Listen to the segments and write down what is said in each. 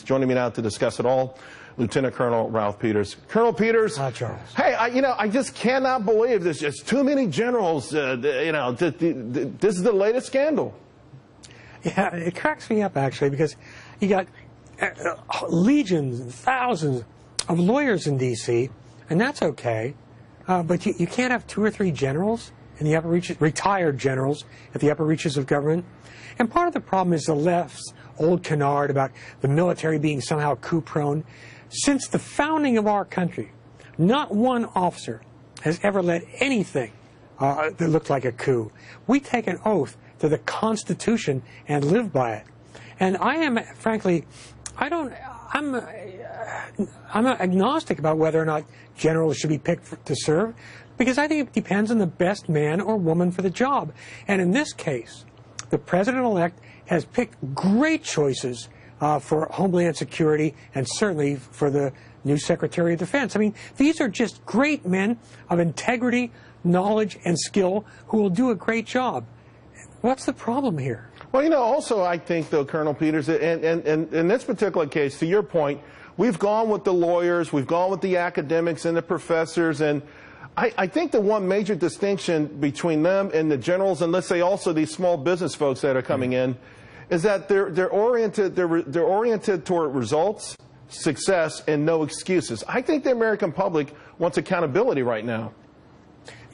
Joining me now to discuss it all, Lieutenant Colonel Ralph Peters. Colonel Peters. Hi, Charles. Hey, I just cannot believe there's just too many generals. This is the latest scandal. Yeah, it cracks me up, actually, because you got legions and thousands of lawyers in D.C., and that's okay, but you can't have 2 or 3 generals in the upper reaches, retired generals at the upper reaches of government. And part of the problem is the left's old canard about the military being somehow coup-prone. Since the founding of our country, not one officer has ever led anything that looked like a coup. We take an oath to the Constitution and live by it. And I am, frankly, I'm agnostic about whether or not generals should be picked to serve, because I think it depends on the best man or woman for the job. And in this case, the president-elect has picked great choices for Homeland Security and certainly for the new Secretary of Defense. I mean, these are just great men of integrity, knowledge, and skill who will do a great job. What's the problem here? Well, also I think, though, Colonel Peters, and in this particular case, to your point, we've gone with the lawyers, we've gone with the academics and the professors, and I think the one major distinction between them and the generals, and let's say also these small business folks that are coming in, is that they're oriented toward results, success, and no excuses. I think the American public wants accountability right now.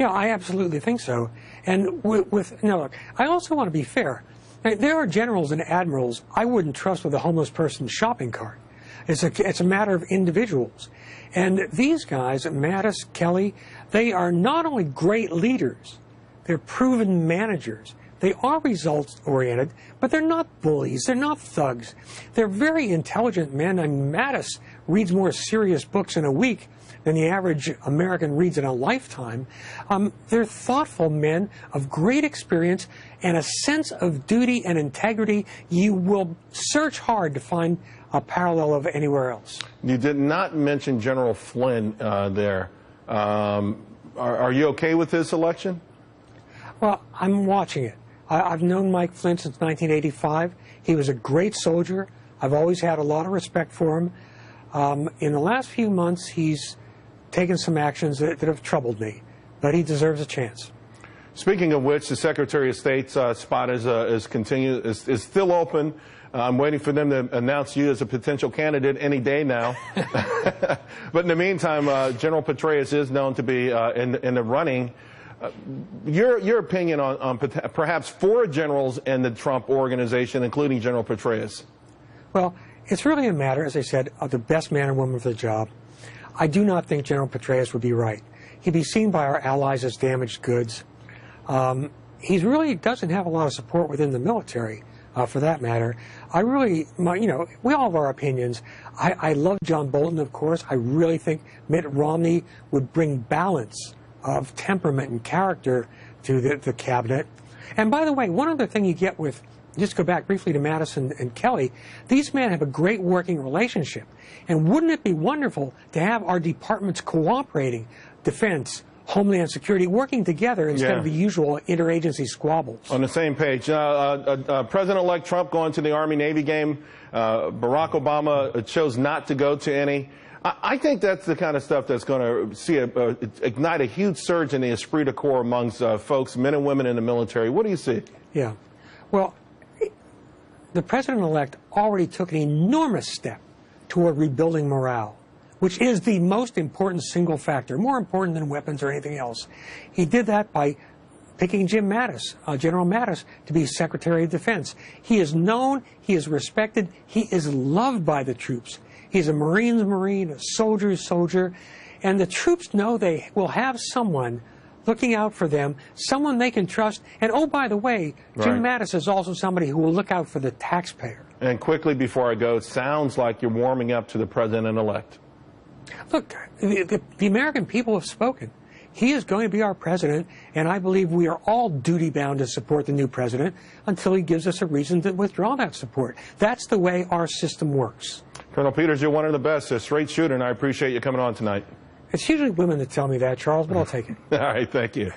Yeah, I absolutely think so. And look, I also want to be fair. There are generals and admirals I wouldn't trust with a homeless person's shopping cart. It's a matter of individuals. And these guys, Mattis, Kelly, they are not only great leaders, they're proven managers. They are results-oriented, but they're not bullies. They're not thugs. They're very intelligent men. And Mattis reads more serious books in a week than the average American reads in a lifetime. They're thoughtful men of great experience and a sense of duty and integrity. You will search hard to find a parallel of anywhere else. You did not mention General Flynn there. Are you okay with his election? Well, I'm watching it. I've known Mike Flynn since 1985. He was a great soldier. I've always had a lot of respect for him. In the last few months, he's taken some actions that have troubled me, but he deserves a chance. Speaking of which, the Secretary of State's spot is still open. I'm waiting for them to announce you as a potential candidate any day now. But in the meantime, General Petraeus is known to be in the running. Your opinion on perhaps 4 generals in the Trump organization, including General Petraeus? Well, it's really a matter, as I said, of the best man or woman for the job. I do not think General Petraeus would be right. He'd be seen by our allies as damaged goods. He really doesn't have a lot of support within the military, for that matter. We all have our opinions. I love John Bolton, of course. I really think Mitt Romney would bring balance of temperament and character to the cabinet. And by the way, one other thing you get with, just go back briefly to Mattis and Kelly, these men have a great working relationship. And wouldn't it be wonderful to have our departments cooperating, defense, Homeland Security, working together instead of the usual interagency squabbles? On the same page. President-elect Trump going to the Army-Navy game. Barack Obama chose not to go to any. I think that's the kind of stuff that's going to ignite a huge surge in the esprit de corps amongst folks, men and women in the military. What do you see? Yeah. Well, the president-elect already took an enormous step toward rebuilding morale, which is the most important single factor, more important than weapons or anything else. He did that by picking Jim Mattis, General Mattis, to be Secretary of Defense. He is known, he is respected, he is loved by the troops. He's a Marine's Marine, a soldier's soldier, and the troops know they will have someone looking out for them, someone they can trust. And oh, by the way, Jim Mattis is also somebody who will look out for the taxpayer. And quickly before I go, it sounds like you're warming up to the president-elect. Look, the American people have spoken. He is going to be our president, and I believe we are all duty-bound to support the new president until he gives us a reason to withdraw that support. That's the way our system works. Colonel Peters, you're one of the best, a straight shooter, and I appreciate you coming on tonight. It's usually women that tell me that, Charles, but I'll take it. All right, thank you.